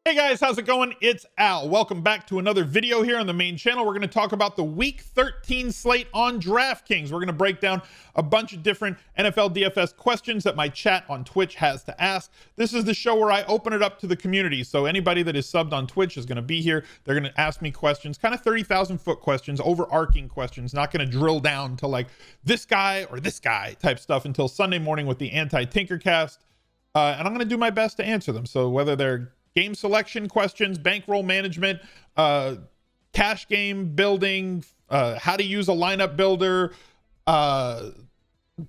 Hey guys, how's it going? It's Al. Welcome back to another video here on the main channel. We're going to talk about the Week 13 slate on DraftKings. We're going to break down a bunch of different NFL DFS questions that my chat on Twitch has to ask. This is the show where I open it up to the community. So anybody that is subbed on Twitch is going to be here. They're going to ask me questions, kind of 30,000 foot questions, overarching questions, not going to drill down to like this guy or this guy type stuff until Sunday morning with the Anti-Tinkercast. And I'm going to do my best to answer them. So whether they're game selection questions, bankroll management, cash game building, how to use a lineup builder,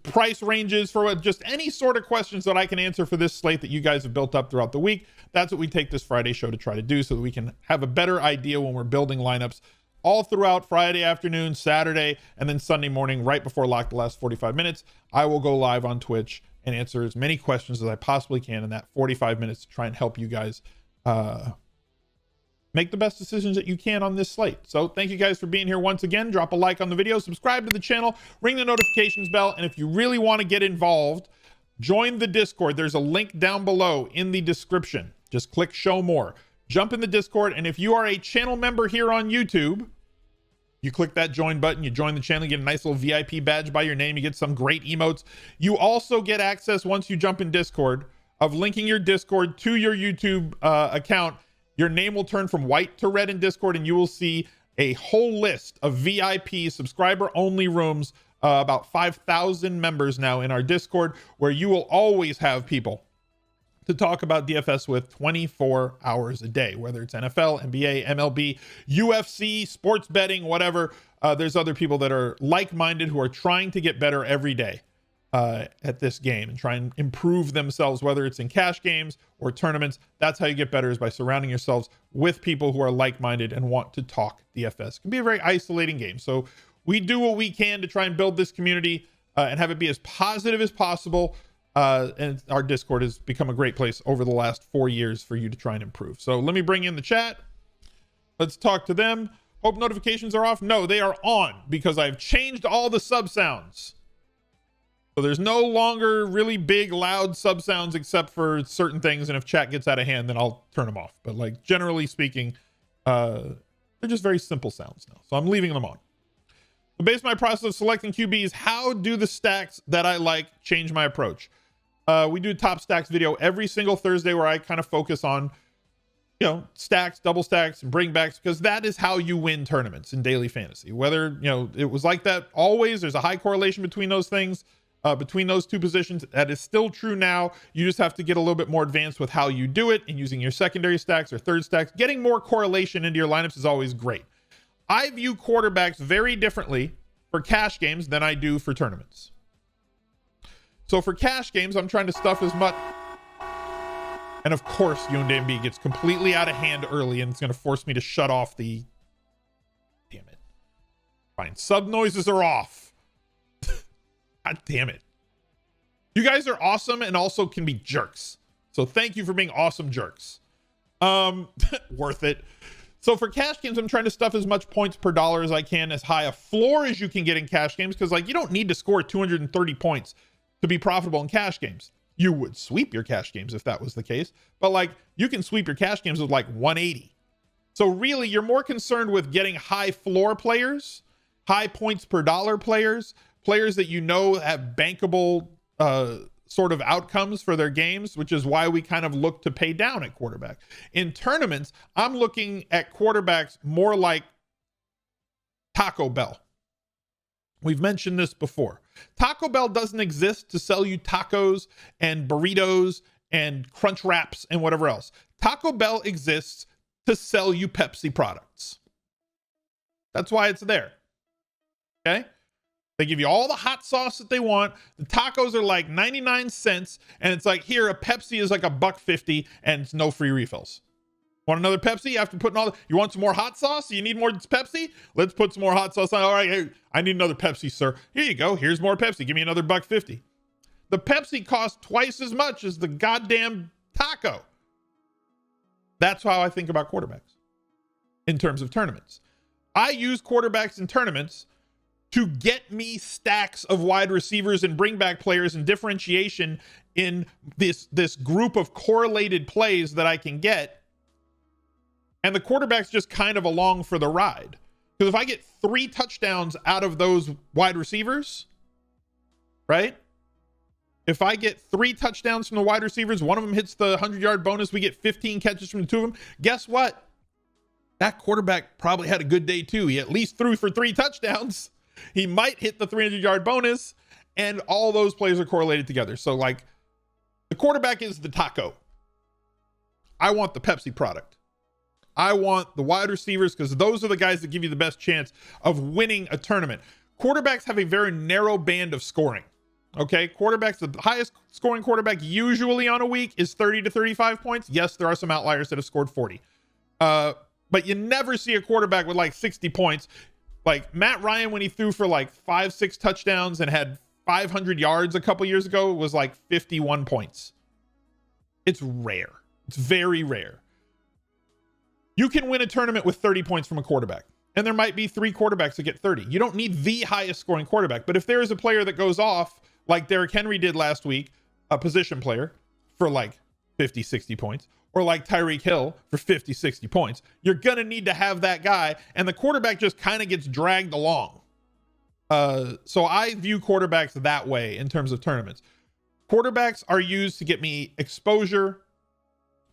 price ranges for just any sort of questions that I can answer for this slate that you guys have built up throughout the week. That's what we take this Friday show to try to do so that we can have a better idea when we're building lineups all throughout Friday afternoon, Saturday, and then Sunday morning right before lock the last 45 minutes. I will go live on Twitch and answer as many questions as I possibly can in that 45 minutes to try and help you guys make the best decisions that you can on this slate. So thank you guys for being here once again. Drop a like on the video, subscribe to the channel, ring the notifications bell, and if you really want to get involved, join the Discord. There's a link down below in the description. Just click show more. Jump in the Discord, and if you are a channel member here on YouTube, you click that join button, you join the channel, you get a nice little VIP badge by your name, you get some great emotes. You also get access once you jump in Discord of linking your Discord to your YouTube account. Your name will turn from white to red in Discord, and you will see a whole list of VIP subscriber only rooms, about 5,000 members now in our Discord, where you will always have people to talk about DFS with 24 hours a day, whether it's NFL, NBA, MLB, UFC, sports betting, whatever. There's other people that are like-minded who are trying to get better every day at this game and try and improve themselves, whether it's in cash games or tournaments. That's how you get better, is by surrounding yourselves with people who are like-minded and want to talk DFS. It can be a very isolating game. So we do what we can to try and build this community and have it be as positive as possible. And our Discord has become a great place over the last 4 years for you to try and improve. So let me bring in the chat. Let's talk to them. Hope notifications are off. No, they are on because I've changed all the sub sounds. So there's no longer really big, loud sub sounds except for certain things. And if chat gets out of hand, then I'll turn them off. But like generally speaking, they're just very simple sounds now. So I'm leaving them on. So based on my process of selecting QBs, how do the stacks that I like change my approach? We do a top stacks video every single Thursday where I kind of focus on, stacks, double stacks, and bringbacks, because that is how you win tournaments in daily fantasy. Whether, it was like that always, there's a high correlation between those things. Between those two positions, that is still true now. You just have to get a little bit more advanced with how you do it and using your secondary stacks or third stacks. Getting more correlation into your lineups is always great. I view quarterbacks very differently for cash games than I do for tournaments. So for cash games, I'm trying to stuff as much. And of course, UNDMB gets completely out of hand early, and it's going to force me to shut off the... Damn it. Fine. Sub noises are off. God damn it. You guys are awesome and also can be jerks. So thank you for being awesome jerks. Worth it. So for cash games, I'm trying to stuff as much points per dollar as I can, as high a floor as you can get in cash games, because like you don't need to score 230 points to be profitable in cash games. You would sweep your cash games if that was the case, but like you can sweep your cash games with like 180. So really you're more concerned with getting high floor players, high points per dollar players that have bankable sort of outcomes for their games, which is why we kind of look to pay down at quarterback. In tournaments, I'm looking at quarterbacks more like Taco Bell. We've mentioned this before. Taco Bell doesn't exist to sell you tacos and burritos and crunch wraps and whatever else. Taco Bell exists to sell you Pepsi products. That's why it's there. Okay? They give you all the hot sauce that they want. The tacos are like 99 cents. And it's like, here, a Pepsi is like $1.50 and it's no free refills. Want another Pepsi? After putting you want some more hot sauce? You need more Pepsi? Let's put some more hot sauce on. All right, hey, I need another Pepsi, sir. Here you go. Here's more Pepsi. Give me another $1.50. The Pepsi costs twice as much as the goddamn taco. That's how I think about quarterbacks in terms of tournaments. I use quarterbacks in tournaments to get me stacks of wide receivers and bring back players and differentiation in this group of correlated plays that I can get And the quarterback's just kind of along for the ride. Because if I get 3 touchdowns out of those wide receivers, right? If I get 3 touchdowns from the wide receivers, one of them hits the 100-yard bonus, we get 15 catches from the 2 of them, guess what? That quarterback probably had a good day too. He at least threw for 3 touchdowns. He might hit the 300-yard bonus, and all those plays are correlated together. So, like, the quarterback is the taco. I want the Pepsi product. I want the wide receivers because those are the guys that give you the best chance of winning a tournament. Quarterbacks have a very narrow band of scoring. Okay, quarterbacks, the highest scoring quarterback usually on a week is 30 to 35 points. Yes, there are some outliers that have scored 40. But you never see a quarterback with like 60 points. Like Matt Ryan, when he threw for like 5-6 touchdowns and had 500 yards a couple years ago, was like 51 points. It's rare. It's very rare. You can win a tournament with 30 points from a quarterback. And there might be 3 quarterbacks that get 30. You don't need the highest scoring quarterback. But if there is a player that goes off, like Derrick Henry did last week, a position player for like 50, 60 points, or like Tyreek Hill for 50, 60 points, you're going to need to have that guy. And the quarterback just kind of gets dragged along. So I view quarterbacks that way in terms of tournaments. Quarterbacks are used to get me exposure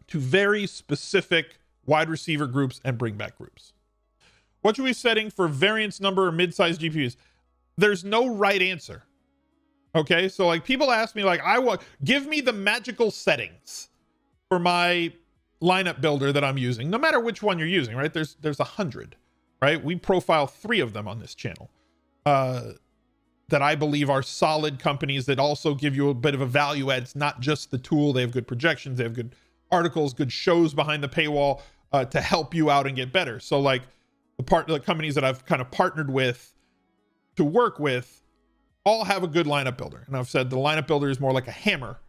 to very specific wide receiver groups and bring back groups. What should we be setting for variance number or mid-size GPUs? There's no right answer. Okay, so like people ask me, like, give me the magical settings for my lineup builder that I'm using, no matter which one you're using, right? There's 100, right? We profile 3 of them on this channel that I believe are solid companies that also give you a bit of a value add. It's not just the tool. They have good projections. They have good articles, good shows behind the paywall to help you out and get better. So like the companies that I've kind of partnered with to work with all have a good lineup builder. And I've said the lineup builder is more like a hammer.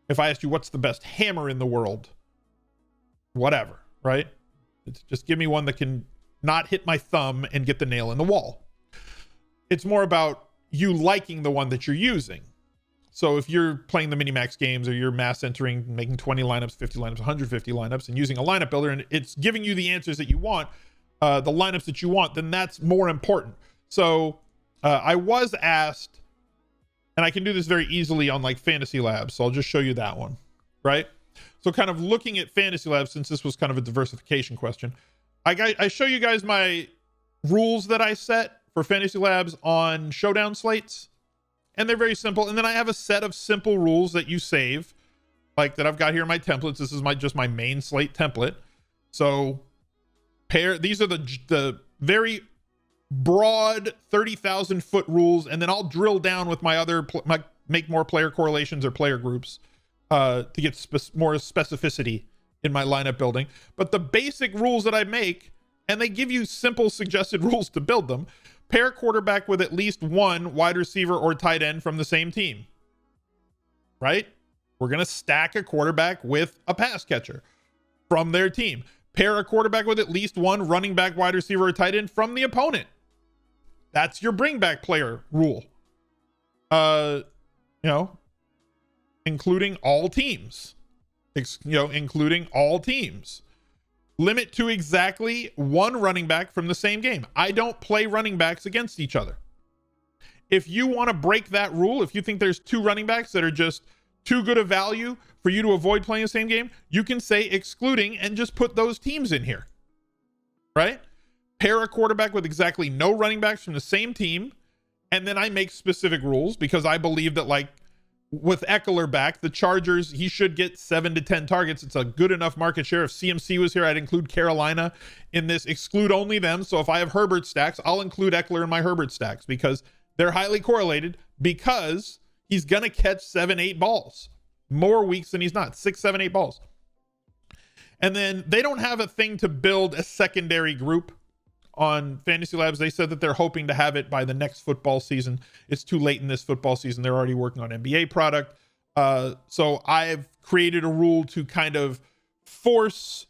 If I asked you what's the best hammer in the world, whatever, right? It's just give me one that can not hit my thumb and get the nail in the wall. It's more about you liking the one that you're using. So if you're playing the mini-max games or you're mass entering, making 20 lineups, 50 lineups, 150 lineups, and using a lineup builder, and it's giving you the answers that you want, the lineups that you want, then that's more important. So I was asked, and I can do this very easily on like Fantasy Labs. So I'll just show you that one, right? So kind of looking at Fantasy Labs, since this was kind of a diversification question, I show you guys my rules that I set for Fantasy Labs on showdown slates. And they're very simple. And then I have a set of simple rules that you save, like that I've got here in my templates. This is just my main slate template. So these are the very broad 30,000 foot rules, and then I'll drill down with my other make more player correlations or player groups to get more specificity in my lineup building. But the basic rules that I make, and they give you simple suggested rules to build them: pair quarterback with at least 1 wide receiver or tight end from the same team, right? We're going to stack a quarterback with a pass catcher from their team. Pair a quarterback with at least 1 running back, wide receiver, or tight end from the opponent. That's your bring back player rule. Including all teams. Including all teams. Limit to exactly 1 running back from the same game. I don't play running backs against each other. If you want to break that rule, if you think there's 2 running backs that are just too good a value for you to avoid playing the same game, you can say excluding and just put those teams in here, right? Pair a quarterback with exactly no running backs from the same team, and then I make specific rules because I believe that, like with Eckler back, the Chargers, he should get 7 to 10 targets. It's a good enough market share. If CMC was here, I'd include Carolina in this, exclude only them. So if I have Herbert stacks, I'll include Eckler in my Herbert stacks because they're highly correlated, because he's going to catch 7-8 balls more weeks than he's not. 6, 7, 8 balls. And then they don't have a thing to build a secondary group on Fantasy Labs. They said that they're hoping to have it by the next football season. It's too late in this football season. They're already working on NBA product. So I've created a rule to kind of force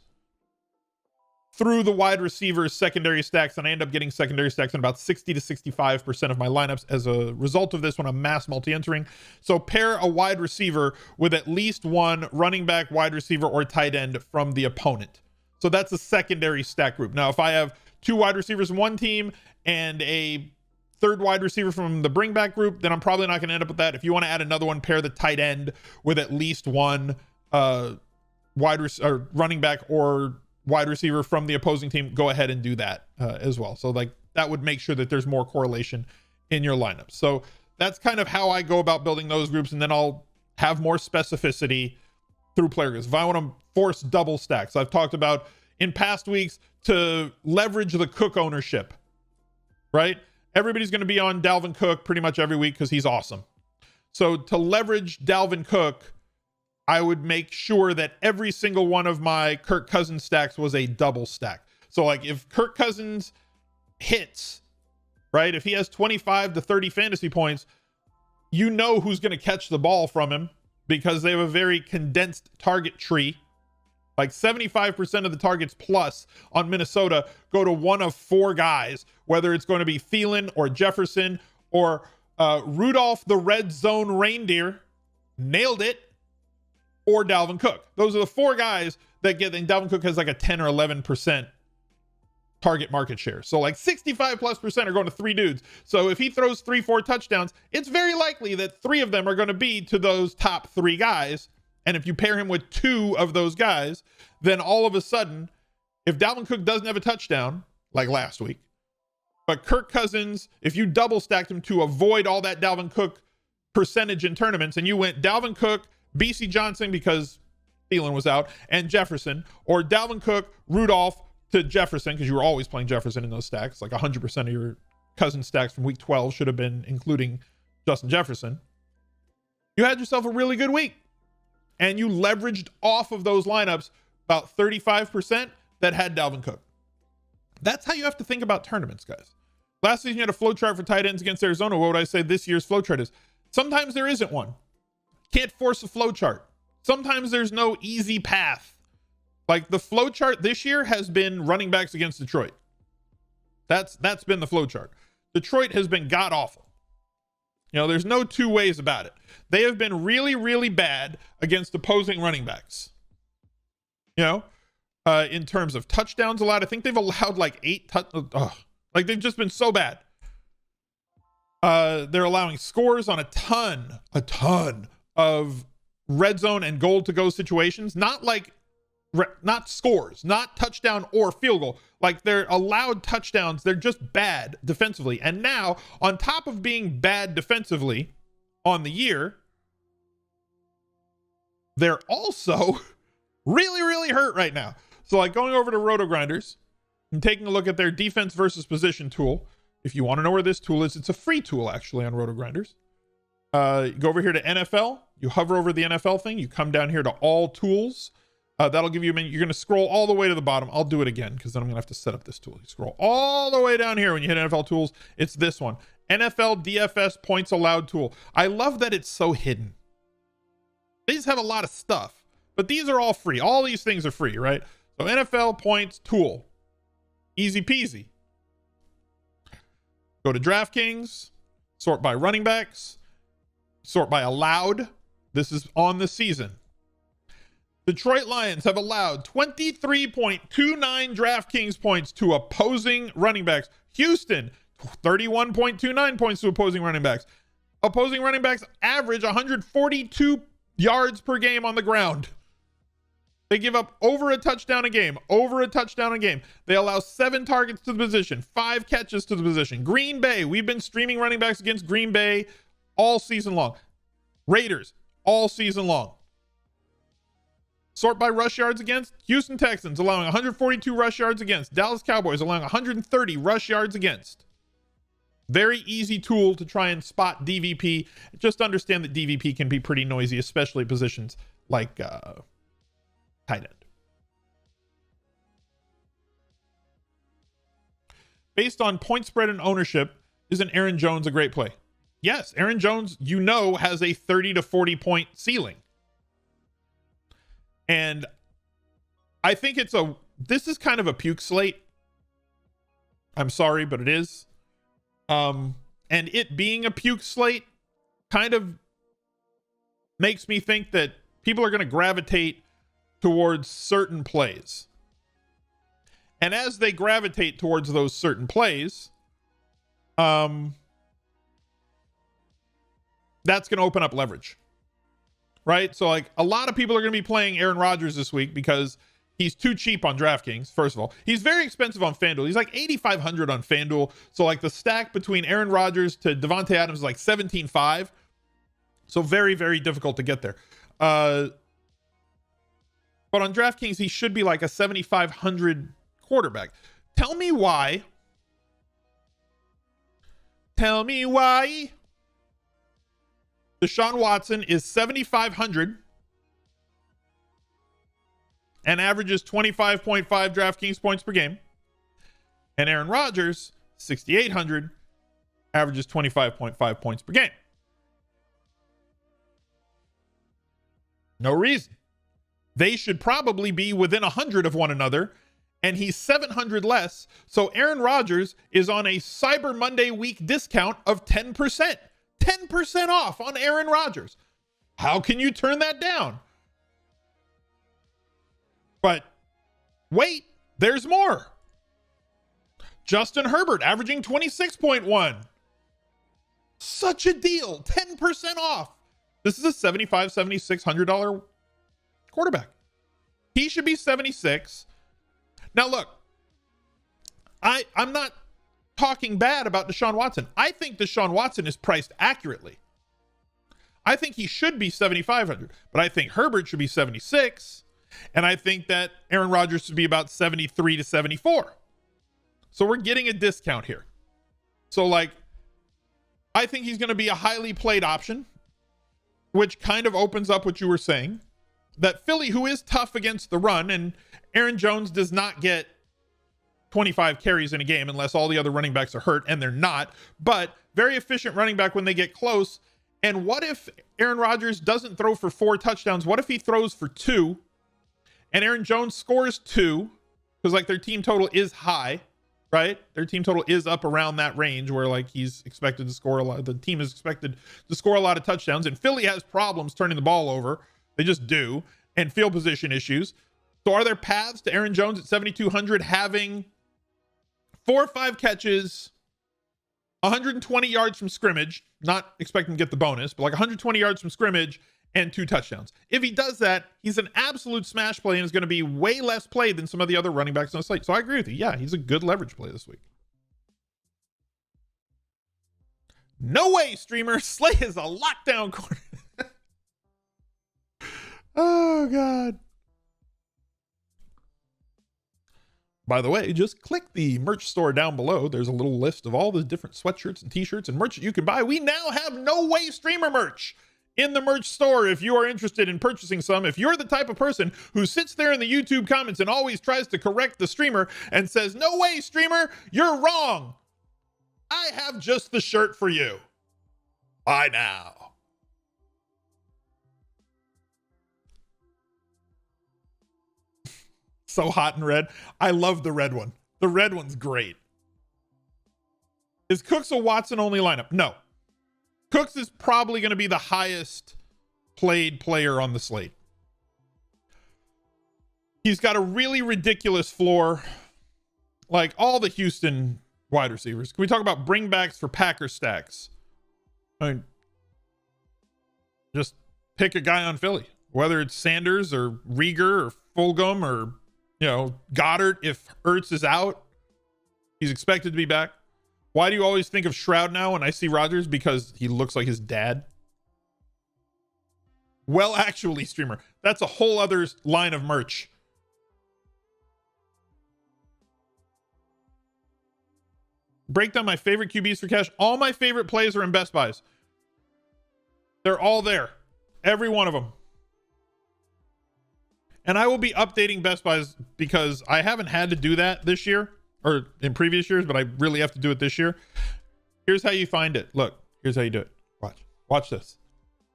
through the wide receivers secondary stacks, and I end up getting secondary stacks in about 60 to 65% of my lineups as a result of this when I'm mass multi-entering. So pair a wide receiver with at least 1 running back, wide receiver, or tight end from the opponent. So that's a secondary stack group. Now, if I have 2 wide receivers in one team and a third wide receiver from the bring back group, then I'm probably not going to end up with that. If you want to add another one, pair the tight end with at least one running back or wide receiver from the opposing team, go ahead and do that as well. So like that would make sure that there's more correlation in your lineup. So that's kind of how I go about building those groups, and then I'll have more specificity through player groups. If I want to force double stacks, I've talked about in past weeks to leverage the Cook ownership, right? Everybody's going to be on Dalvin Cook pretty much every week because he's awesome. So to leverage Dalvin Cook, I would make sure that every single one of my Kirk Cousins stacks was a double stack. So like if Kirk Cousins hits, right? If he has 25 to 30 fantasy points, you know who's going to catch the ball from him because they have a very condensed target tree. Like 75% of the targets plus on Minnesota go to one of 4 guys, whether it's going to be Thielen or Jefferson or Rudolph the Red Zone Reindeer, nailed it, or Dalvin Cook. Those are the 4 guys that get, and Dalvin Cook has like a 10 or 11% target market share. So like 65+% are going to 3 dudes. So if he throws 3-4 touchdowns, it's very likely that 3 of them are going to be to those top 3 guys. And if you pair him with 2 of those guys, then all of a sudden, if Dalvin Cook doesn't have a touchdown, like last week, but Kirk Cousins, if you double stacked him to avoid all that Dalvin Cook percentage in tournaments, and you went Dalvin Cook, BC Johnson because Thielen was out, and Jefferson, or Dalvin Cook, Rudolph to Jefferson, because you were always playing Jefferson in those stacks, like 100% of your Cousins stacks from week 12 should have been including Justin Jefferson. You had yourself a really good week. And you leveraged off of those lineups about 35% that had Dalvin Cook. That's how you have to think about tournaments, guys. Last season, you had a flow chart for tight ends against Arizona. What would I say this year's flow chart is? Sometimes there isn't one. Can't force a flow chart. Sometimes there's no easy path. Like the flow chart this year has been running backs against Detroit. That's been the flow chart. Detroit has been god awful. You know, there's no 2 ways about it. They have been really, really bad against opposing running backs. You know, in terms of touchdowns allowed, I think they've allowed like 8 like they've just been so bad. They're allowing scores on a ton of red zone and goal to go situations. Not scores, not touchdown or field goal. Like they're allowed touchdowns. They're just bad defensively. And now on top of being bad defensively on the year, they're also really, really hurt right now. So like going over to rotogrinders and taking a look at their defense versus position tool. If you want to know where this tool is, it's a free tool actually on rotogrinders. You go over here to NFL, you hover over the NFL thing, you come down here to all tools. That'll give you a minute. You're going to scroll all the way to the bottom. I'll do it again because then I'm going to have to set up this tool. You scroll all the way down here when you hit NFL tools. It's this one. NFL DFS points allowed tool. I love that it's so hidden. They just have a lot of stuff, but these are all free. All these things are free, right? So NFL points tool. Easy peasy. Go to DraftKings, sort by running backs, sort by allowed. This is on the season. Detroit Lions have allowed 23.29 DraftKings points to opposing running backs. Houston, 31.29 points to opposing running backs. Opposing running backs average 142 yards per game on the ground. They give up over a touchdown a game. They allow 7 targets to the position, 5 catches to the position. Green Bay, we've been streaming running backs against Green Bay all season long. Raiders, all season long. Sort by rush yards against. Houston Texans allowing 142 rush yards against. Dallas Cowboys allowing 130 rush yards against. Very easy tool to try and spot DVP. Just understand that DVP can be pretty noisy, especially positions like tight end. Based on point spread and ownership, isn't Aaron Jones a great play? Yes, Aaron Jones, has a 30 to 40 point ceiling. And I think this is kind of a puke slate. I'm sorry, but it is. And it being a puke slate kind of makes me think that people are going to gravitate towards certain plays. And as they gravitate towards those certain plays, that's going to open up leverage, right? So like a lot of people are going to be playing Aaron Rodgers this week because he's too cheap on DraftKings. First of all, he's very expensive on FanDuel. He's like 8,500 on FanDuel. So like the stack between Aaron Rodgers to Devontae Adams is like 17.5. So very, very difficult to get there. But on DraftKings, he should be like a 7,500 quarterback. Tell me why Deshaun Watson is 7,500 and averages 25.5 DraftKings points per game, and Aaron Rodgers 6,800 averages 25.5 points per game. No reason. They should probably be within 100 of one another, and he's 700 less. So Aaron Rodgers is on a Cyber Monday week discount of 10%. 10% off on Aaron Rodgers. How can you turn that down? But wait, there's more. Justin Herbert averaging 26.1. Such a deal. 10% off. This is a $7,600 quarterback. He should be 76. Now look, I'm not talking bad about Deshaun Watson. I think Deshaun Watson is priced accurately. I think he should be 7,500, but I think Herbert should be 76, and I think that Aaron Rodgers should be about 73 to 74. So we're getting a discount here. So like, I think he's going to be a highly played option, which kind of opens up what you were saying, that Philly, who is tough against the run, and Aaron Jones does not get 25 carries in a game unless all the other running backs are hurt, and they're not, but very efficient running back when they get close. And what if Aaron Rodgers doesn't throw for 4 touchdowns? What if he throws for 2 and Aaron Jones scores 2? Because like their team total is high, right? Their team total is up around that range where like he's expected to score a lot. The team is expected to score a lot of touchdowns, and Philly has problems turning the ball over. They just do, and field position issues. So are there paths to Aaron Jones at 7,200 having 4 or 5 catches, 120 yards from scrimmage, not expecting to get the bonus, but like 120 yards from scrimmage and 2 touchdowns? If he does that, he's an absolute smash play and is going to be way less played than some of the other running backs on the slate. So I agree with you. Yeah, he's a good leverage play this week. No way, streamer. Slay is a lockdown corner. Oh, God. By the way, just click the merch store down below. There's a little list of all the different sweatshirts and t-shirts and merch that you can buy. We now have No Way Streamer merch in the merch store if you are interested in purchasing some. If you're the type of person who sits there in the YouTube comments and always tries to correct the streamer and says, "No way, streamer, you're wrong," I have just the shirt for you. Buy now. So hot and red. I love the red one. The red one's great. Is Cooks a Watson only lineup? No. Cooks is probably going to be the highest played player on the slate. He's got a really ridiculous floor, like all the Houston wide receivers. Can we talk about bringbacks for Packer stacks? I mean, just pick a guy on Philly, whether it's Sanders or Rieger or Fulgham or, you know, Goddard. If Ertz is out, he's expected to be back. Why do you always think of Shroud now when I see Rodgers? Because he looks like his dad. Well, actually, streamer, that's a whole other line of merch. Break down my favorite QBs for cash. All my favorite plays are in Best Buys. They're all there. Every one of them. And I will be updating Best Buys because I haven't had to do that this year or in previous years, but I really have to do it this year. Here's how you find it. Look, here's how you do it. Watch this.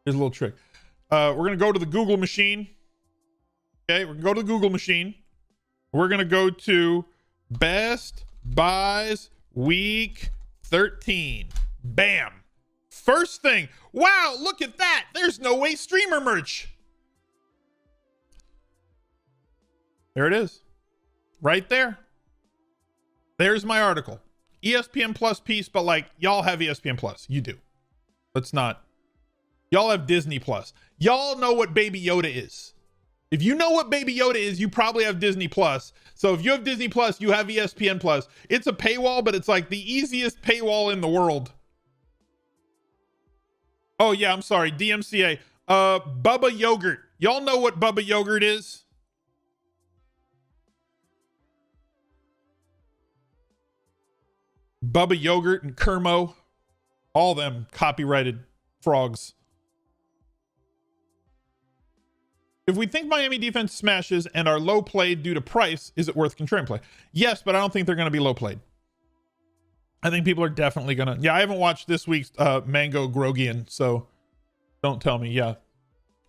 Here's a little trick. We're going to go to the Google machine. Okay, we're going to go to the Google machine. We're going to go to Best Buys Week 13. Bam. First thing. Wow, look at that. There's No Way Streamer merch. There it is. Right there. There's my article. ESPN Plus piece, but like, y'all have ESPN Plus. You do. Let's not. Y'all have Disney Plus. Y'all know what Baby Yoda is. If you know what Baby Yoda is, you probably have Disney Plus. So if you have Disney Plus, you have ESPN Plus. It's a paywall, but it's like the easiest paywall in the world. Oh yeah, I'm sorry. DMCA. Bubba Yogurt. Y'all know what Bubba Yogurt is? Bubba Yogurt and Kermo. All them copyrighted frogs. If we think Miami defense smashes and are low played due to price, is it worth contrarian play? Yes, but I don't think they're going to be low played. I think people are definitely going to. Yeah, I haven't watched this week's Mango Grogian, so don't tell me. Yeah,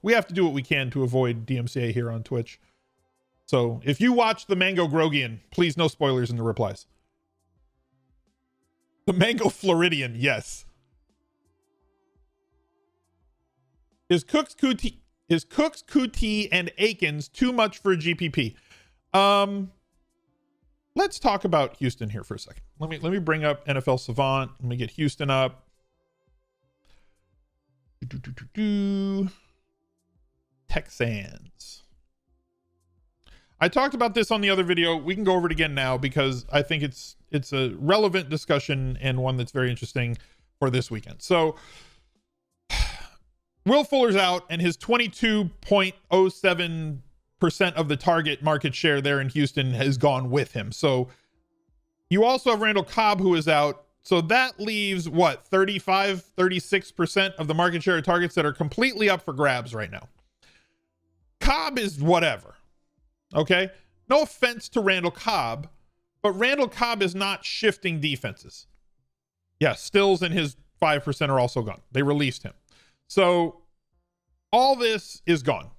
we have to do what we can to avoid DMCA here on Twitch. So if you watch the Mango Grogian, please no spoilers in the replies. The Mango Floridian, yes. Is Cooks Kuti and Akins too much for a GPP? Let's talk about Houston here for a second. Let me bring up NFL Savant. Let me get Houston up. Texans. I talked about this on the other video. We can go over it again now because I think it's a relevant discussion and one that's very interesting for this weekend. So Will Fuller's out, and his 22.07% of the target market share there in Houston has gone with him. So you also have Randall Cobb, who is out. So that leaves what, 36% of the market share of targets that are completely up for grabs right now. Cobb is whatever. Okay. No offense to Randall Cobb, but Randall Cobb is not shifting defenses. Yeah. Stills and his 5% are also gone. They released him. So all this is gone.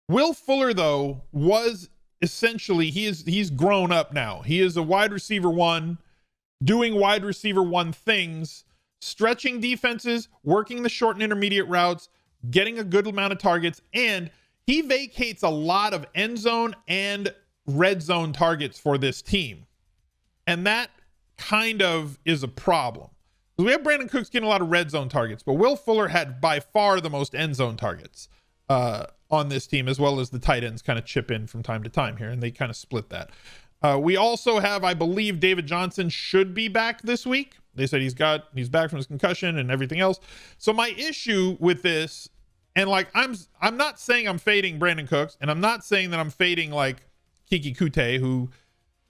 Will Fuller, though, was essentially, he's grown up now. He is a wide receiver one, doing wide receiver one things, stretching defenses, working the short and intermediate routes, getting a good amount of targets, and he vacates a lot of end zone and red zone targets for this team. And that kind of is a problem. We have Brandon Cooks getting a lot of red zone targets, but Will Fuller had by far the most end zone targets on this team, as well as the tight ends kind of chip in from time to time here, and they kind of split that. We also have, I believe, David Johnson should be back this week. They said he's back from his concussion and everything else. So my issue with this, and like I'm not saying I'm fading Brandon Cooks, and I'm not saying that I'm fading like Kiki Kute, who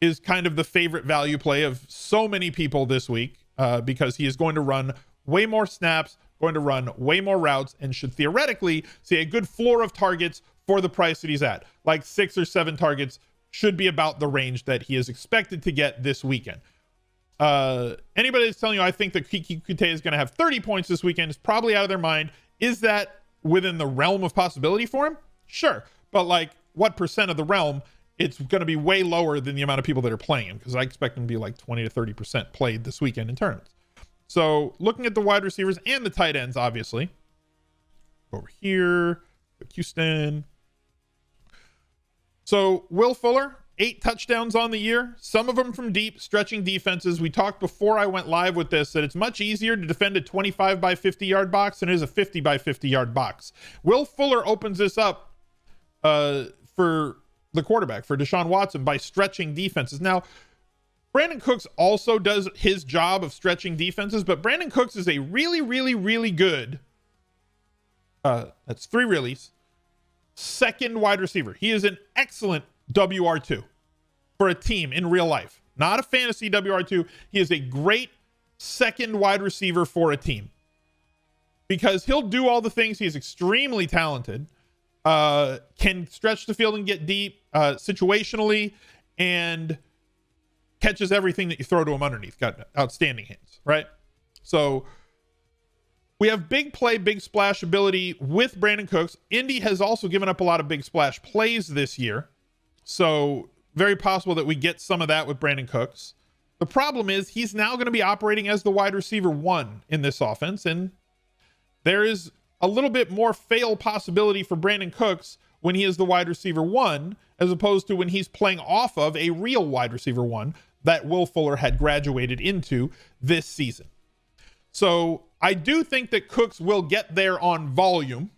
is kind of the favorite value play of so many people this week. Because he is going to run way more snaps, going to run way more routes, and should theoretically see a good floor of targets for the price that he's at. Like 6 or 7 targets should be about the range that he is expected to get this weekend. Anybody that's telling you I think that Kiki Kute is going to have 30 points this weekend is probably out of their mind. Is that within the realm of possibility for him? Sure. But like, what percent of the realm? It's going to be way lower than the amount of people that are playing him, because I expect him to be like 20 to 30% played this weekend in tournaments. So looking at the wide receivers and the tight ends, obviously. Over here, Houston. So Will Fuller, 8 touchdowns on the year, some of them from deep, stretching defenses. We talked before I went live with this that it's much easier to defend a 25 by 50 yard box than it is a 50 by 50 yard box. Will Fuller opens this up for the quarterback, for Deshaun Watson, by stretching defenses. Now, Brandon Cooks also does his job of stretching defenses, but Brandon Cooks is a really, really, really good, that's 3 reallys, second wide receiver. He is an excellent WR2 for a team in real life, not a fantasy WR2. He is a great second wide receiver for a team because he'll do all the things. He's extremely talented. Can stretch the field and get deep situationally, and catches everything that you throw to him underneath. Got outstanding hands, right? So we have big play, big splash ability with Brandon Cooks. Indy has also given up a lot of big splash plays this year, so very possible that we get some of that with Brandon Cooks. The problem is he's now going to be operating as the wide receiver 1 in this offense, and there is a little bit more fail possibility for Brandon Cooks when he is the wide receiver one, as opposed to when he's playing off of a real wide receiver one that Will Fuller had graduated into this season. So I do think that Cooks will get there on volume,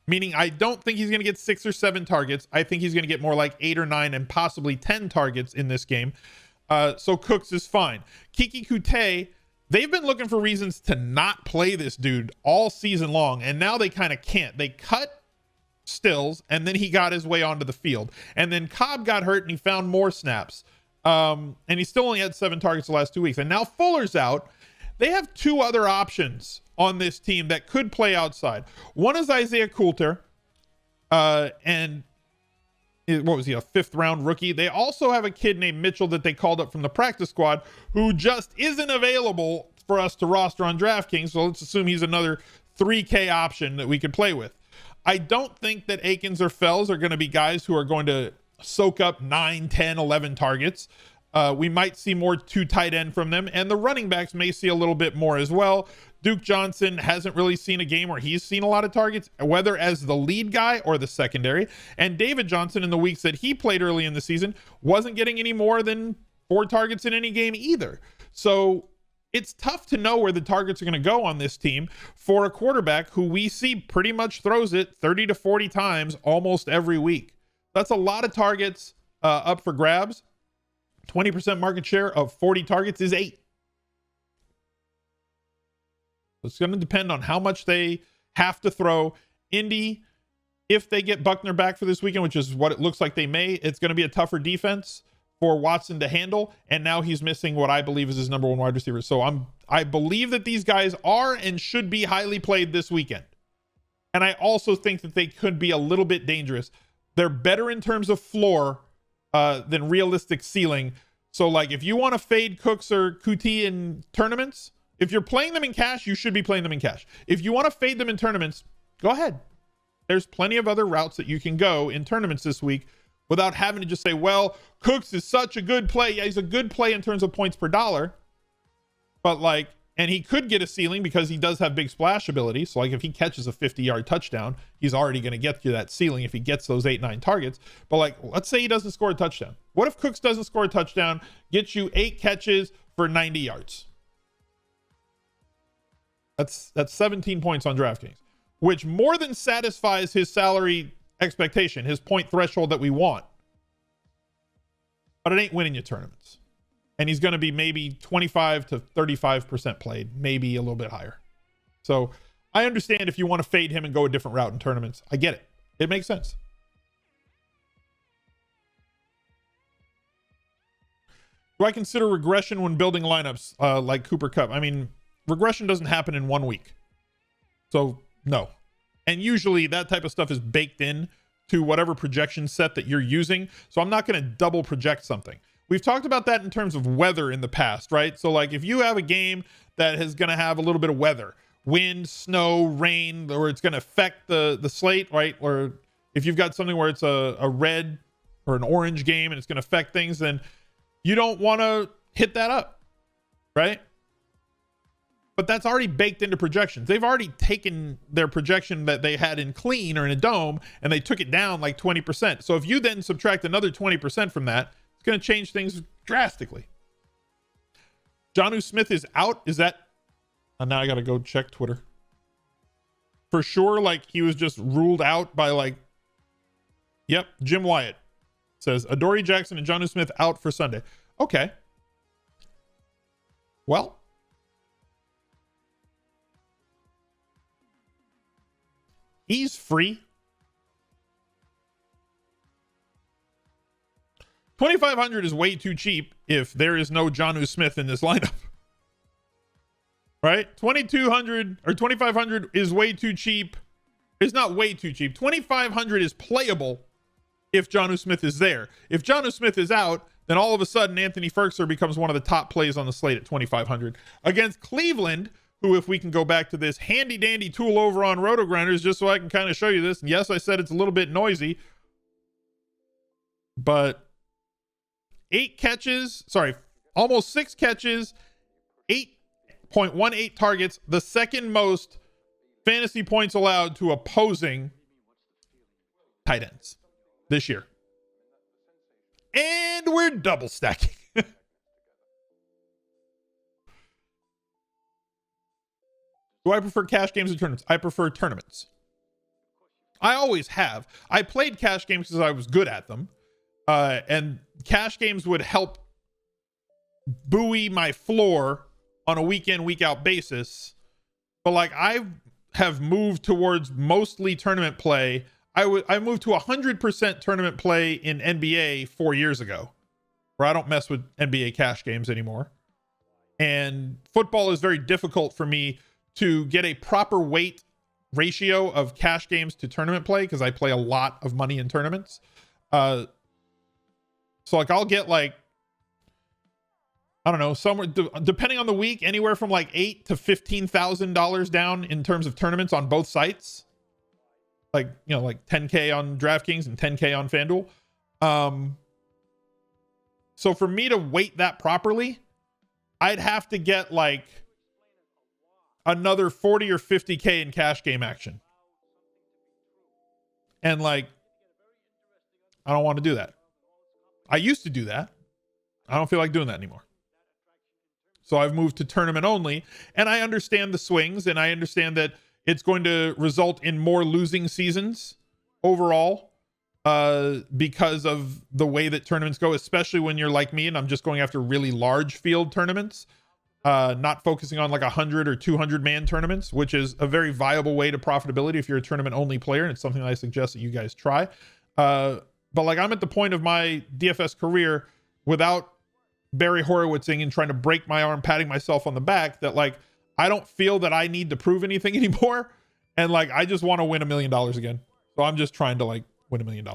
meaning I don't think he's going to get 6 or 7 targets. I think he's going to get more like 8 or 9 and possibly 10 targets in this game. So Cooks is fine. Kiki Kute, they've been looking for reasons to not play this dude all season long, and now they kind of can't. They cut Stills, and then he got his way onto the field. And then Cobb got hurt, and he found more snaps. And he still only had 7 targets the last 2 weeks. And now Fuller's out. They have 2 other options on this team that could play outside. One is Isaiah Coulter, and what was he, a 5th round rookie? They also have a kid named Mitchell that they called up from the practice squad who just isn't available for us to roster on DraftKings. So let's assume he's another 3K option that we could play with. I don't think that Akins or Fells are going to be guys who are going to soak up 9, 10, 11 targets. We might see more 2 tight end from them, and the running backs may see a little bit more as well. Duke Johnson hasn't really seen a game where he's seen a lot of targets, whether as the lead guy or the secondary. And David Johnson, in the weeks that he played early in the season, wasn't getting any more than 4 targets in any game either. So it's tough to know where the targets are going to go on this team for a quarterback who we see pretty much throws it 30 to 40 times almost every week. That's a lot of targets up for grabs. 20% market share of 40 targets is 8. It's going to depend on how much they have to throw. Indy, if they get Buckner back for this weekend, which is what it looks like they may, it's going to be a tougher defense for Watson to handle. And now he's missing what I believe is his number 1 wide receiver. So I believe that these guys are and should be highly played this weekend. And I also think that they could be a little bit dangerous. They're better in terms of floor than realistic ceiling. So like if you want to fade Cooks or Kuti in tournaments, if you're playing them in cash, you should be playing them in cash. If you want to fade them in tournaments, go ahead. There's plenty of other routes that you can go in tournaments this week without having to just say, well, Cooks is such a good play. Yeah, he's a good play in terms of points per dollar. But like, and he could get a ceiling because he does have big splash ability. So like if he catches a 50-yard touchdown, he's already going to get to that ceiling if he gets those 8, 9 targets. But like, let's say he doesn't score a touchdown. What if Cooks doesn't score a touchdown, gets you 8 catches for 90 yards? That's 17 points on DraftKings, which more than satisfies his salary expectation, his point threshold that we want. But it ain't winning you tournaments. And he's going to be maybe 25 to 35% played, maybe a little bit higher. So I understand if you want to fade him and go a different route in tournaments. I get it. It makes sense. Do I consider regression when building lineups like Cooper Kupp? I mean, regression doesn't happen in 1 week. So no. And usually that type of stuff is baked in to whatever projection set that you're using. So I'm not going to double project something. We've talked about that in terms of weather in the past, right? So like if you have a game that is going to have a little bit of weather, wind, snow, rain, or it's going to affect the slate, right? Or if you've got something where it's a red or an orange game and it's going to affect things, then you don't want to hit that up, right? But that's already baked into projections. They've already taken their projection that they had in clean or in a dome, and they took it down like 20%. So if you then subtract another 20% from that, it's going to change things drastically. Jonnu Smith is out. Is that... now I got to go check Twitter. For sure, like he was just ruled out by like... Yep, Jim Wyatt says, Adoree Jackson and Jonnu Smith out for Sunday. Okay. Well... he's free. 2,500 is way too cheap if there is no Jonnu Smith in this lineup. Right? 2,200 or 2,500 is way too cheap. It's not way too cheap. 2,500 is playable if Jonnu Smith is there. If Jonnu Smith is out, then all of a sudden Anthony Ferguson becomes one of the top plays on the slate at 2,500 against Cleveland, who, if we can go back to this handy dandy tool over on rotogrinders, just so I can kind of show you this. And yes, I said it's a little bit noisy, but almost 6 catches, 8.18 targets, the second most fantasy points allowed to opposing tight ends this year. And we're double stacking. Do I prefer cash games or tournaments? I prefer tournaments. I always have. I played cash games because I was good at them. And cash games would help buoy my floor on a week in, week out basis. But like I have moved towards mostly tournament play. I moved to 100% tournament play in NBA 4 years ago, where I don't mess with NBA cash games anymore. And football is very difficult for me to get a proper weight ratio of cash games to tournament play because I play a lot of money in tournaments. So like I'll get like, I don't know, somewhere depending on the week, anywhere from like $8,000 to $15,000 down in terms of tournaments on both sites. Like, you know, like 10K on DraftKings and 10K on FanDuel. So for me to weight that properly, I'd have to get like another 40 or 50K in cash game action. And like, I don't want to do that. I used to do that. I don't feel like doing that anymore. So I've moved to tournament only, and I understand the swings, and I understand that it's going to result in more losing seasons overall because of the way that tournaments go, especially when you're like me and I'm just going after really large field tournaments, not focusing on like 100 or 200 man tournaments, which is a very viable way to profitability if you're a tournament only player. And it's something that I suggest that you guys try. But like I'm at the point of my DFS career without Barry Horowitzing and trying to break my arm, patting myself on the back, that like I don't feel that I need to prove anything anymore. And like, I just want to win $1 million again. So I'm just trying to like win $1 million.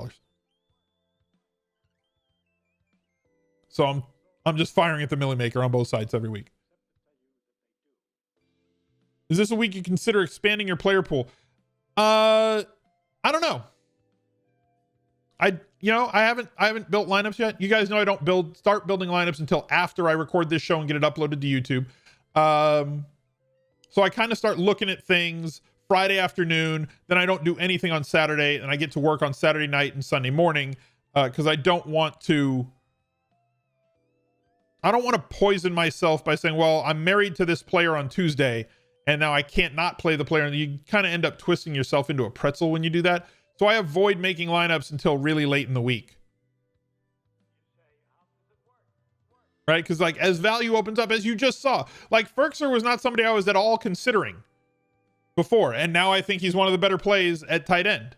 So I'm just firing at the Millie Maker on both sides every week. Is this a week you consider expanding your player pool? I don't know. I haven't built lineups yet. You guys know I don't start building lineups until after I record this show and get it uploaded to YouTube. So I kind of start looking at things Friday afternoon, then I don't do anything on Saturday, and I get to work on Saturday night and Sunday morning because I don't want to poison myself by saying, well, I'm married to this player on Tuesday and now I can't not play the player. And you kind of end up twisting yourself into a pretzel when you do that. So I avoid making lineups until really late in the week. Right? Because like as value opens up, as you just saw, like Ferkser was not somebody I was at all considering before. And now I think he's one of the better plays at tight end.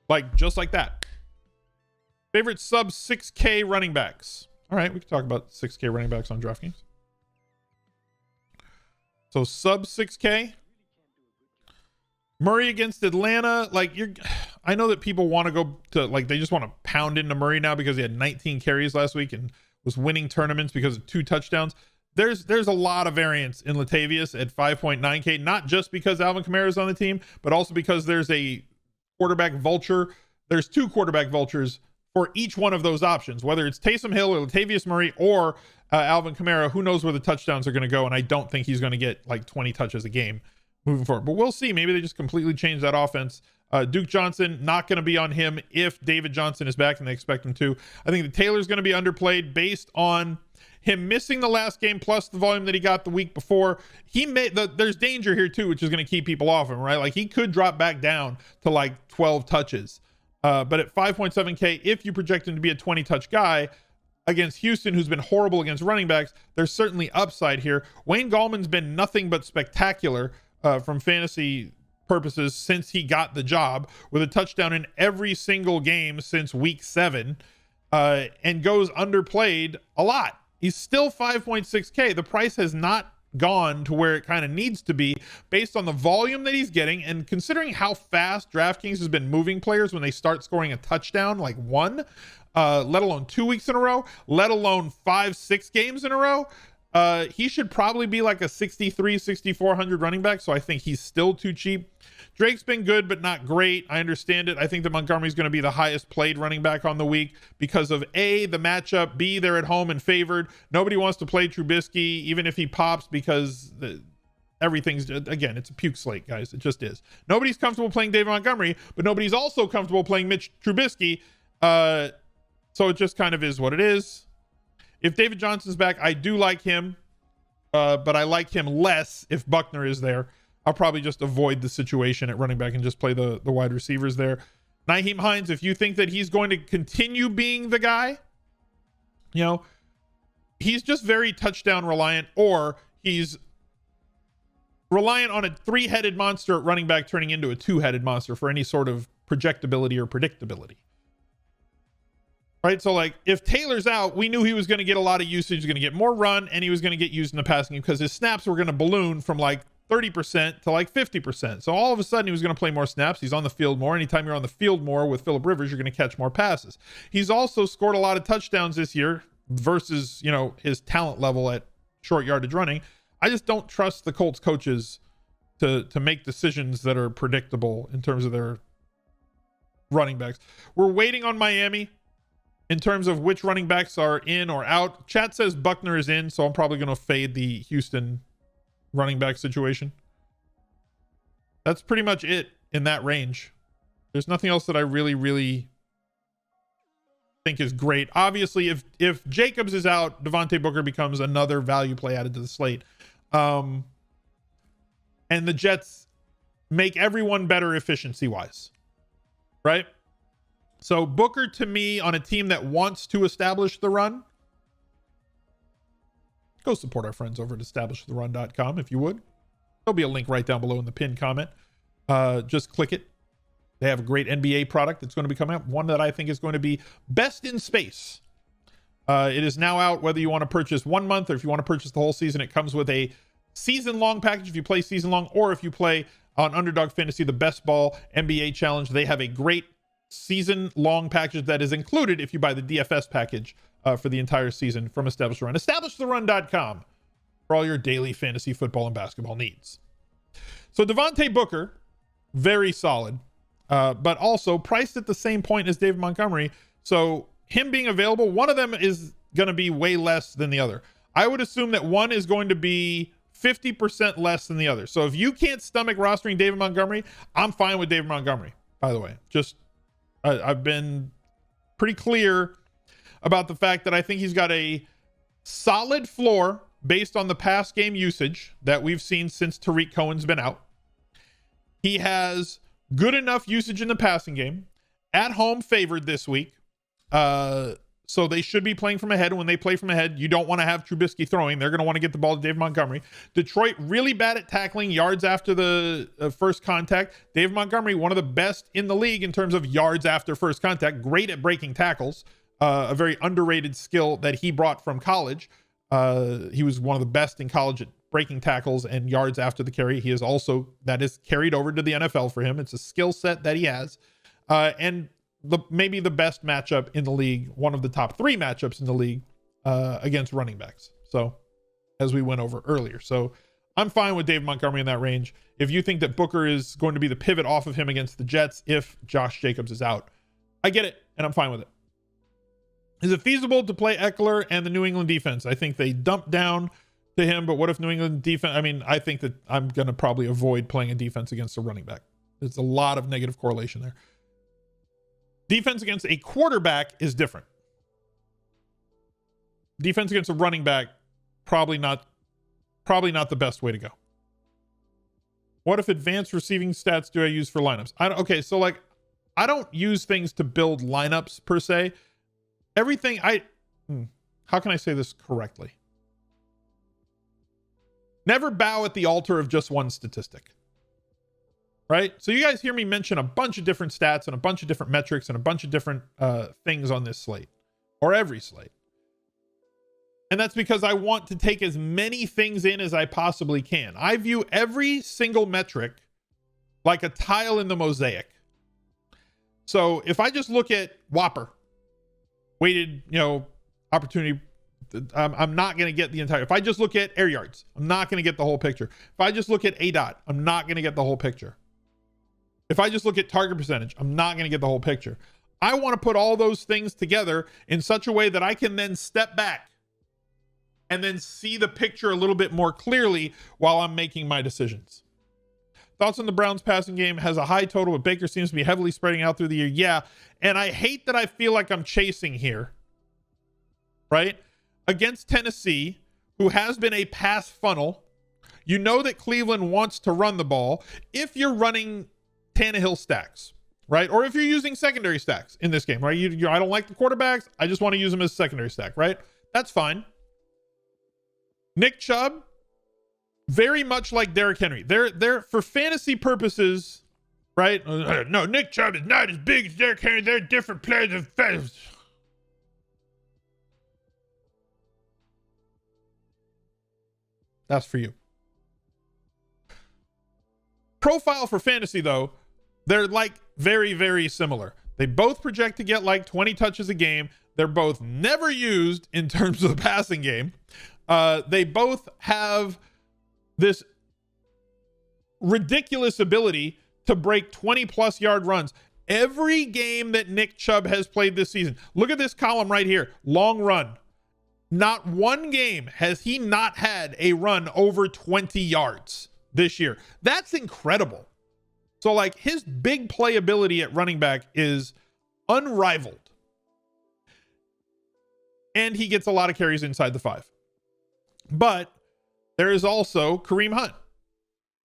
Like just like that. Favorite sub 6K running backs. All right, we can talk about 6K running backs on DraftKings. So sub 6K. Murray against Atlanta. Like I know that people want to go to like, they just want to pound into Murray now because he had 19 carries last week and was winning tournaments because of 2 touchdowns. There's a lot of variance in Latavius at 5.9K, not just because Alvin Kamara is on the team, but also because there's a quarterback vulture. There's 2 quarterback vultures for each one of those options, whether it's Taysom Hill or Latavius Murray or Alvin Kamara. Who knows where the touchdowns are going to go? And I don't think he's going to get like 20 touches a game moving forward, but we'll see. Maybe they just completely change that offense. Duke Johnson, not going to be on him if David Johnson is back, and they expect him to. I think the Taylor's going to be underplayed based on him missing the last game plus the volume that he got the week before. There's danger here too, which is going to keep people off him, right? Like he could drop back down to like 12 touches. But at 5.7K, if you project him to be a 20 touch guy against Houston, who's been horrible against running backs, there's certainly upside here. Wayne Gallman's been nothing but spectacular from fantasy purposes since he got the job, with a touchdown in every single game since week 7, and goes underplayed a lot. He's still 5.6K. The price has not gone to where it kind of needs to be based on the volume that he's getting, and considering how fast DraftKings has been moving players when they start scoring a touchdown, like 1, let alone 2 weeks in a row, let alone 5-6 games in a row. He should probably be like a 6,400 running back. So I think he's still too cheap. Drake's been good, but not great. I understand it. I think that Montgomery's going to be the highest played running back on the week because of A, the matchup, B, they're at home and favored. Nobody wants to play Trubisky, even if he pops, because everything's, again, it's a puke slate, guys. It just is. Nobody's comfortable playing David Montgomery, but nobody's also comfortable playing Mitch Trubisky. So it just kind of is what it is. If David Johnson's back, I do like him, but I like him less if Buckner is there. I'll probably just avoid the situation at running back and just play the wide receivers there. Nyheim Hines, if you think that he's going to continue being the guy, you know, he's just very touchdown reliant, or he's reliant on a 3-headed monster at running back turning into a 2-headed monster for any sort of projectability or predictability. Right? So, like, if Taylor's out, we knew he was going to get a lot of usage, he was going to get more run, and he was going to get used in the passing game because his snaps were going to balloon from like 30% to like 50%. So all of a sudden he was going to play more snaps. He's on the field more. Anytime you're on the field more with Phillip Rivers, you're going to catch more passes. He's also scored a lot of touchdowns this year versus, you know, his talent level at short yardage running. I just don't trust the Colts coaches to make decisions that are predictable in terms of their running backs. We're waiting on Miami in terms of which running backs are in or out. Chat says Buckner is in, so I'm probably going to fade the Houston running back situation. That's pretty much it in that range. There's nothing else that I really think is great. Obviously, if Jacobs is out, Devontae Booker becomes another value play added to the slate. And the Jets make everyone better efficiency wise, right? So Booker, to me, on a team that wants to establish the run, go support our friends over at establishtherun.com if you would. There'll be a link right down below in the pinned comment. Just click it. They have a great NBA product that's going to be coming up. One that I think is going to be best in space. It is now out whether you want to purchase 1 month or if you want to purchase the whole season. It comes with a season-long package if you play season-long, or if you play on Underdog Fantasy, the Best Ball NBA Challenge. They have a great season-long package that is included if you buy the DFS package for the entire season from Establish the Run. EstablishTheRun.com for all your daily fantasy football and basketball needs. So Devontae Booker, very solid, but also priced at the same point as David Montgomery. So him being available, one of them is going to be way less than the other. I would assume that one is going to be 50% less than the other. So if you can't stomach rostering David Montgomery, I'm fine with David Montgomery, by the way. Just I've been pretty clear about the fact that I think he's got a solid floor based on the past game usage that we've seen since Tariq Cohen's been out. He has good enough usage in the passing game. At home, favored this week. So they should be playing from ahead. When they play from ahead, you don't want to have Trubisky throwing. They're going to want to get the ball to David Montgomery. Detroit, really bad at tackling yards after the first contact. David Montgomery, one of the best in the league in terms of yards after first contact. Great at breaking tackles. A very underrated skill that he brought from college. He was one of the best in college at breaking tackles and yards after the carry. He is also, that is carried over to the NFL for him. It's a skill set that he has. And maybe the best matchup in the league, one of the top 3 matchups in the league against running backs. So, as we went over earlier. So, I'm fine with David Montgomery in that range. If you think that Booker is going to be the pivot off of him against the Jets if Josh Jacobs is out, I get it, and I'm fine with it. Is it feasible to play Eckler and the New England defense? I think they dumped down to him, but what if New England defense? I mean, I think that I'm going to probably avoid playing a defense against a running back. There's a lot of negative correlation there. Defense against a quarterback is different. Defense against a running back, probably not the best way to go. What if advanced receiving stats do I use for lineups? I don't use things to build lineups per se. Everything how can I say this correctly? Never bow at the altar of just one statistic. Right? So you guys hear me mention a bunch of different stats and a bunch of different metrics and a bunch of different things on this slate, or every slate. And that's because I want to take as many things in as I possibly can. I view every single metric like a tile in the mosaic. So if I just look at Whopper, weighted, opportunity, I'm not going to get the entire. If I just look at air yards, I'm not going to get the whole picture. If I just look at ADOT, I'm not going to get the whole picture. If I just look at target percentage, I'm not going to get the whole picture. I want to put all those things together in such a way that I can then step back and then see the picture a little bit more clearly while I'm making my decisions. Thoughts on the Browns passing game? Has a high total, but Baker seems to be heavily spreading out through the year. Yeah, and I hate that I feel like I'm chasing here, right? Against Tennessee, who has been a pass funnel. You know that Cleveland wants to run the ball. If you're running Tannehill stacks, right? Or if you're using secondary stacks in this game, right? I don't like the quarterbacks. I just want to use them as secondary stack, right? That's fine. Nick Chubb, very much like Derrick Henry. They're for fantasy purposes, right? No, Nick Chubb is not as big as Derrick Henry. They're different players. That's for you. Profile for fantasy, though, they're like very, very similar. They both project to get like 20 touches a game. They're both never used in terms of the passing game. They both have this ridiculous ability to break 20-plus yard runs. Every game that Nick Chubb has played this season, look at this column right here, long run. Not one game has he not had a run over 20 yards this year. That's incredible. So, like, his big playability at running back is unrivaled. And he gets a lot of carries inside the 5. But there is also Kareem Hunt,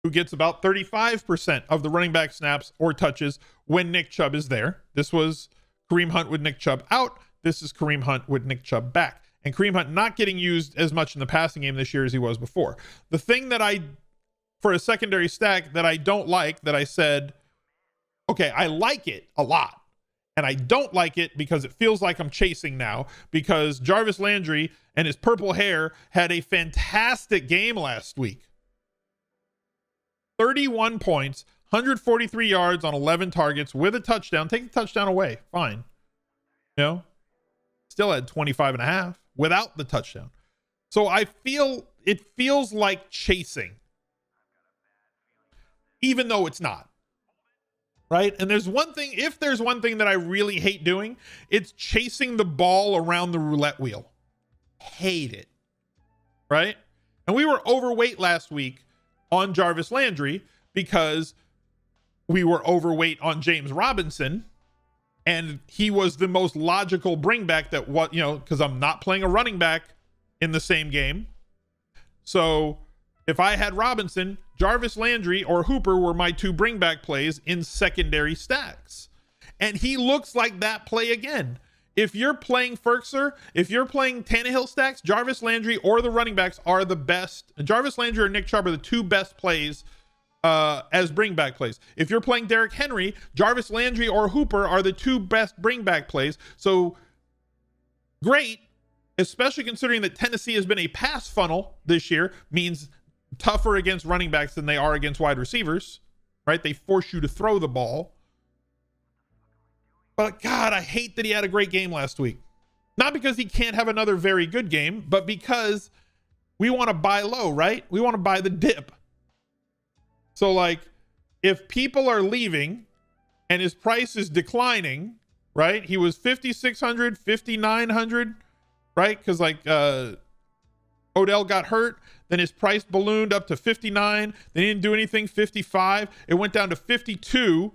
who gets about 35% of the running back snaps or touches when Nick Chubb is there. This was Kareem Hunt with Nick Chubb out. This is Kareem Hunt with Nick Chubb back. And Kareem Hunt not getting used as much in the passing game this year as he was before. The thing that for a secondary stack that I don't like, that I said, okay, I like it a lot. And I don't like it because it feels like I'm chasing now, because Jarvis Landry and his purple hair had a fantastic game last week. 31 points, 143 yards on 11 targets with a touchdown. Take the touchdown away. Fine. You know, still had 25 and a half without the touchdown. So it feels like chasing, even though it's not. Right? And if there's one thing that I really hate doing, it's chasing the ball around the roulette wheel. Hate it. Right? And we were overweight last week on Jarvis Landry because we were overweight on James Robinson, and he was the most logical bring back because I'm not playing a running back in the same game. So if I had Robinson, Jarvis Landry or Hooper were my two bring back plays in secondary stacks. And he looks like that play again. If you're playing Ferkser, if you're playing Tannehill stacks, Jarvis Landry or the running backs are the best. Jarvis Landry or Nick Chubb are the two best plays as bring back plays. If you're playing Derrick Henry, Jarvis Landry or Hooper are the two best bring back plays. So great, especially considering that Tennessee has been a pass funnel this year, means tougher against running backs than they are against wide receivers, right? They force you to throw the ball. But God, I hate that he had a great game last week. Not because he can't have another very good game, but because we want to buy low, right? We want to buy the dip. So like, if people are leaving and his price is declining, right? He was 5,600, 5,900, right? Because like Odell got hurt. Then his price ballooned up to 59. They didn't do anything, 55. It went down to 52.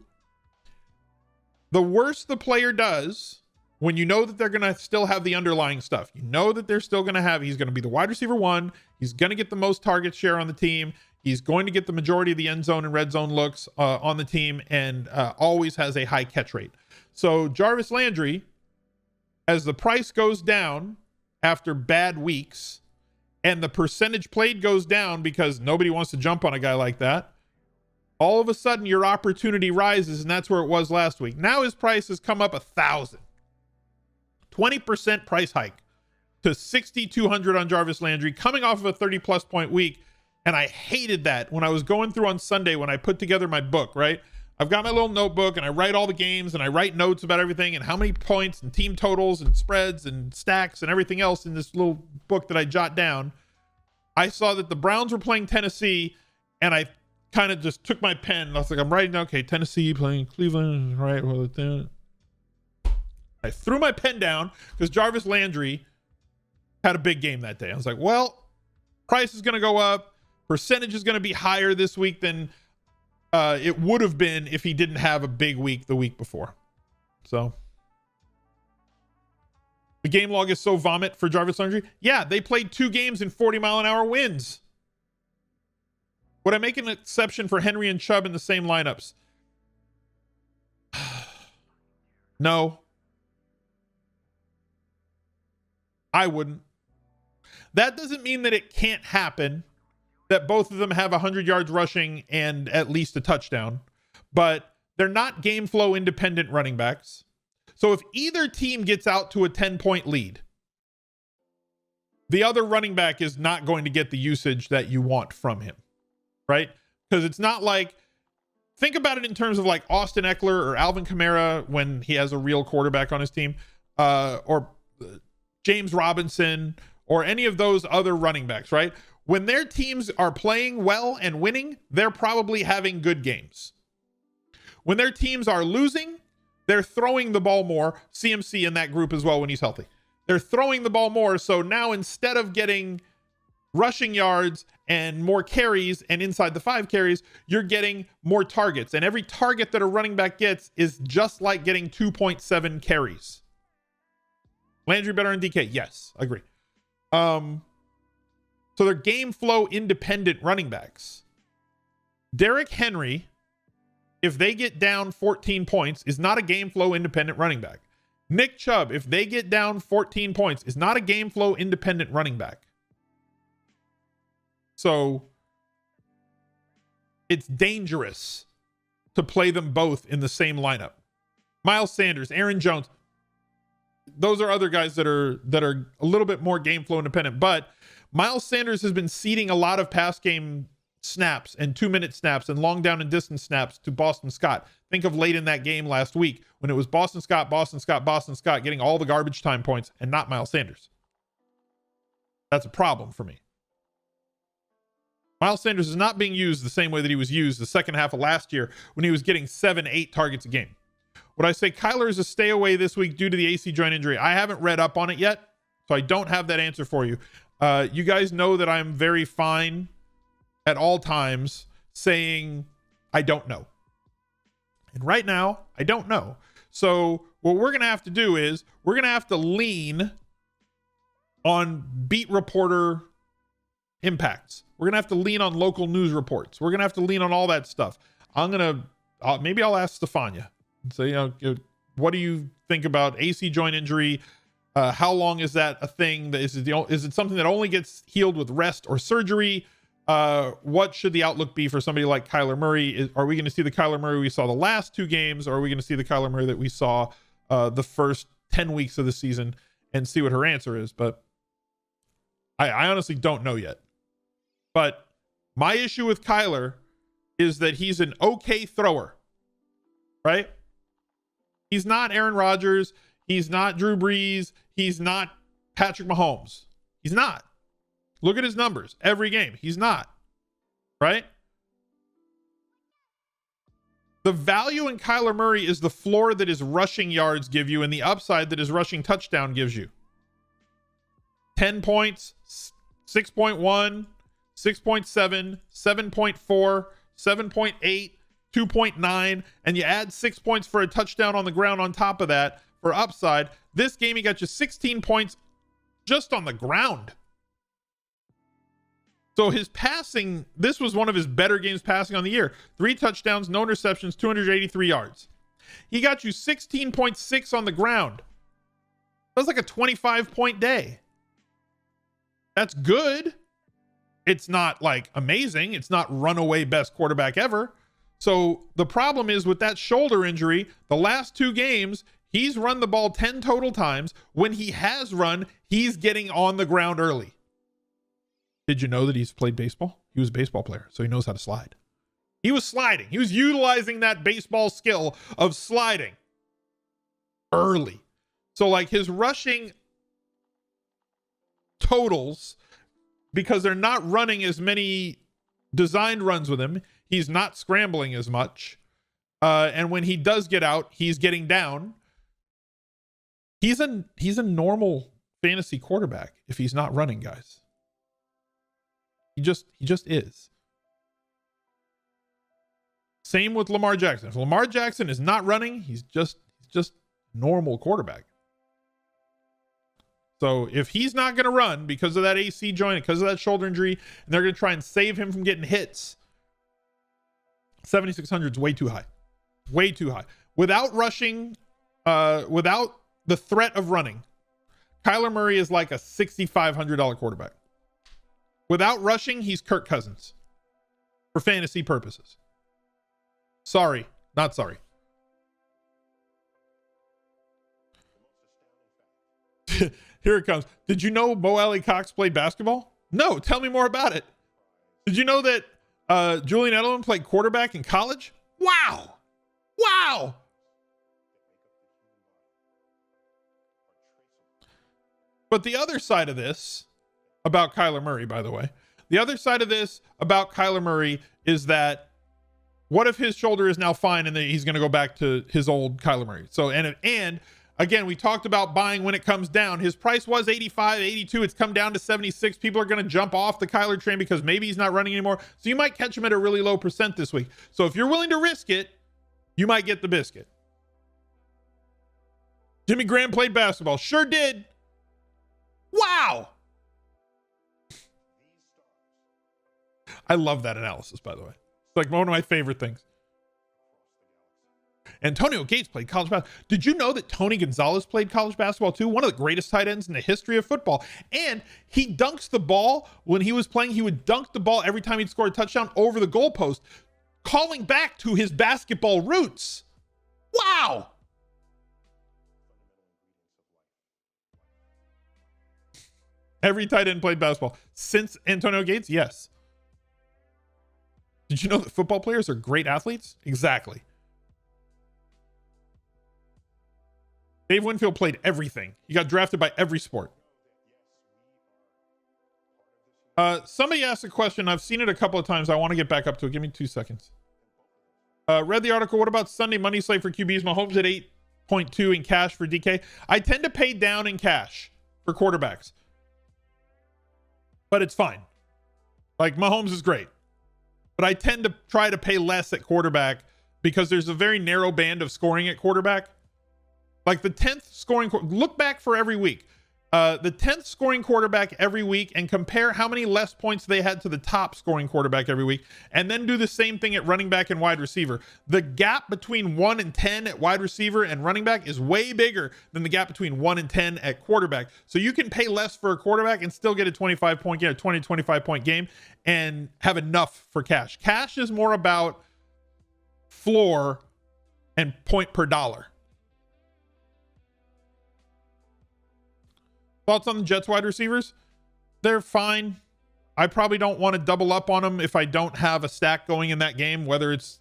The worse the player does, when you know that they're going to still have the underlying stuff, you know that they're still going to have, he's going to be the wide receiver 1. He's going to get the most target share on the team. He's going to get the majority of the end zone and red zone looks on the team, and always has a high catch rate. So Jarvis Landry, as the price goes down after bad weeks, and the percentage played goes down because nobody wants to jump on a guy like that, all of a sudden your opportunity rises, and that's where it was last week. Now his price has come up 1,000. 20% price hike to 6,200 on Jarvis Landry, coming off of a 30-plus point week, and I hated that when I was going through on Sunday when I put together my book, right? I've got my little notebook, and I write all the games, and I write notes about everything and how many points and team totals and spreads and stacks and everything else in this little book that I jot down. I saw that the Browns were playing Tennessee, and I kind of just took my pen, and I was like, I'm writing down, okay, Tennessee playing Cleveland, right? Well, I threw my pen down because Jarvis Landry had a big game that day. I was like, well, price is going to go up. Percentage is going to be higher this week than it would have been if he didn't have a big week the week before. So the game log is so vomit for Jarvis Landry. Yeah, they played 2 games in 40-mile-an-hour winds. Would I make an exception for Henry and Chubb in the same lineups? No. I wouldn't. That doesn't mean that it can't happen, that both of them have 100 yards rushing and at least a touchdown, but they're not game flow independent running backs. So if either team gets out to a 10-point lead, the other running back is not going to get the usage that you want from him, right? Because it's not like, think about it in terms of like Austin Eckler or Alvin Kamara when he has a real quarterback on his team, or James Robinson or any of those other running backs, right? When their teams are playing well and winning, they're probably having good games. When their teams are losing, they're throwing the ball more. CMC in that group as well when he's healthy. They're throwing the ball more. So now instead of getting rushing yards and more carries and inside the 5 carries, you're getting more targets. And every target that a running back gets is just like getting 2.7 carries. Landry better than DK? Yes, agree. So they're game flow independent running backs. Derrick Henry, if they get down 14 points, is not a game flow independent running back. Nick Chubb, if they get down 14 points, is not a game flow independent running back. So it's dangerous to play them both in the same lineup. Miles Sanders, Aaron Jones, those are other guys that are a little bit more game flow independent, but Miles Sanders has been ceding a lot of pass game snaps and 2-minute snaps and long down and distance snaps to Boston Scott. Think of late in that game last week when it was Boston Scott getting all the garbage time points and not Miles Sanders. That's a problem for me. Miles Sanders is not being used the same way that he was used the second half of last year when he was getting 7-8 targets a game. Would I say Kyler is a stay away this week due to the AC joint injury? I haven't read up on it yet, so I don't have that answer for you. You guys know that I'm very fine at all times saying I don't know. And right now, I don't know. So what we're going to have to do is we're going to have to lean on beat reporter impacts. We're going to have to lean on local news reports. We're going to have to lean on all that stuff. Maybe I'll ask Stefania. So, what do you think about AC joint injury? How long is that a thing? Is it something that only gets healed with rest or surgery? What should the outlook be for somebody like Kyler Murray? Are we going to see the Kyler Murray we saw the last 2 games? Or are we going to see the Kyler Murray that we saw the first 10 weeks of the season and see what her answer is? But I honestly don't know yet. But my issue with Kyler is that he's an okay thrower, right? He's not Aaron Rodgers. He's not Drew Brees. He's not Patrick Mahomes. He's not. Look at his numbers every game. He's not, right? The value in Kyler Murray is the floor that his rushing yards give you and the upside that his rushing touchdown gives you. 10 points, 6.1, 6.7, 7.4, 7.8, 2.9, and you add 6 points for a touchdown on the ground on top of that for upside. This game, he got you 16 points just on the ground. So his passing, this was one of his better games passing on the year. 3 touchdowns, no interceptions, 283 yards. He got you 16.6 on the ground. That was like a 25-point day. That's good. It's not like amazing. It's not runaway best quarterback ever. So the problem is with that shoulder injury, the last 2 games, he's run the ball 10 total times. When he has run, he's getting on the ground early. Did you know that he's played baseball? He was a baseball player, so he knows how to slide. He was sliding. He was utilizing that baseball skill of sliding early. So like his rushing totals, because they're not running as many designed runs with him, he's not scrambling as much. And when he does get out, he's getting down. He's a normal fantasy quarterback if he's not running, guys. He just is. Same with Lamar Jackson. If Lamar Jackson is not running, he's just normal quarterback. So if he's not going to run because of that AC joint, because of that shoulder injury, and they're going to try and save him from getting hits, 7,600 is way too high. Way too high. Without rushing, without the threat of running, Kyler Murray is like a $6,500 quarterback. Without rushing, he's Kirk Cousins for fantasy purposes. Sorry, not sorry. Here it comes. Did you know Mo Alley Cox played basketball? No, tell me more about it. Did you know that Julian Edelman played quarterback in college? Wow. Wow. But the other side of this about Kyler Murray, by the way, the other side of this about Kyler Murray is that what if his shoulder is now fine and then he's going to go back to his old Kyler Murray? So, and again, we talked about buying when it comes down. His price was 85, 82. It's come down to 76. People are going to jump off the Kyler train because maybe he's not running anymore. So you might catch him at a really low percent this week. So if you're willing to risk it, you might get the biscuit. Jimmy Graham played basketball. Sure did. Wow. I love that analysis, by the way. It's like one of my favorite things. Antonio Gates played college basketball. Did you know that Tony Gonzalez played college basketball too? One of the greatest tight ends in the history of football. And he dunks the ball when he was playing. He would dunk the ball every time he'd score a touchdown over the goalpost, calling back to his basketball roots. Wow. Every tight end played basketball. Since Antonio Gates? Yes. Did you know that football players are great athletes? Exactly. Dave Winfield played everything. He got drafted by every sport. Somebody asked a question. I've seen it a couple of times. I want to get back up to it. Give me 2 seconds. Read the article. What about Sunday money slate for QBs? Mahomes at 8.2 in cash for DK. I tend to pay down in cash for quarterbacks, but it's fine. Like Mahomes is great, but I tend to try to pay less at quarterback because there's a very narrow band of scoring at quarterback. Like the 10th scoring, look back for every week. The 10th scoring quarterback every week and compare how many less points they had to the top scoring quarterback every week. And then do the same thing at running back and wide receiver. The gap between 1 and 10 at wide receiver and running back is way bigger than the gap between 1 and 10 at quarterback. So you can pay less for a quarterback and still get a 25-point game, a 25-point game, and have enough for cash. Cash is more about floor and point per dollar. Thoughts on the Jets wide receivers? They're fine. I probably don't want to double up on them if I don't have a stack going in that game, whether it's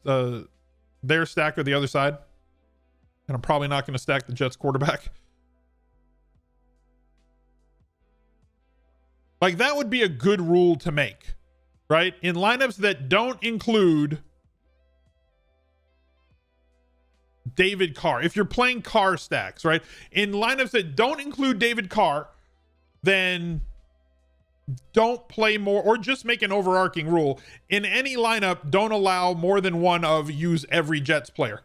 their stack or the other side. And I'm probably not going to stack the Jets quarterback. Like that would be a good rule to make, right? In lineups that don't include David Carr. If you're playing Carr stacks, right? In lineups that don't include David Carr, then don't play more, or just make an overarching rule. In any lineup, don't allow more than one of use every Jets player,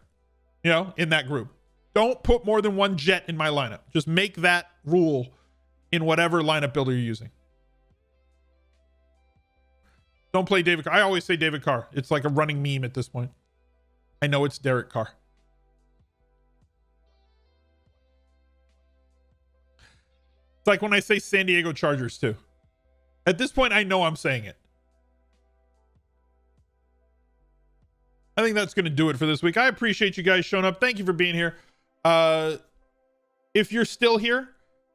you know, in that group. Don't put more than one Jet in my lineup. Just make that rule in whatever lineup builder you're using. Don't play David Carr. I always say David Carr. It's like a running meme at this point. I know it's Derek Carr. It's like when I say San Diego Chargers too. At this point, I know I'm saying it. I think that's going to do it for this week. I appreciate you guys showing up. Thank you for being here. If you're still here,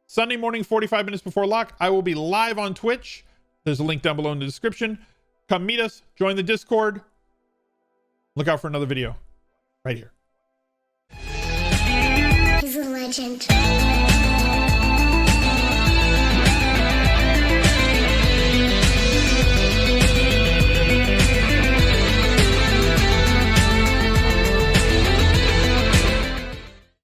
Sunday morning, 45 minutes before lock, I will be live on Twitch. There's a link down below in the description. Come meet us. Join the Discord. Look out for another video right here. He's a legend.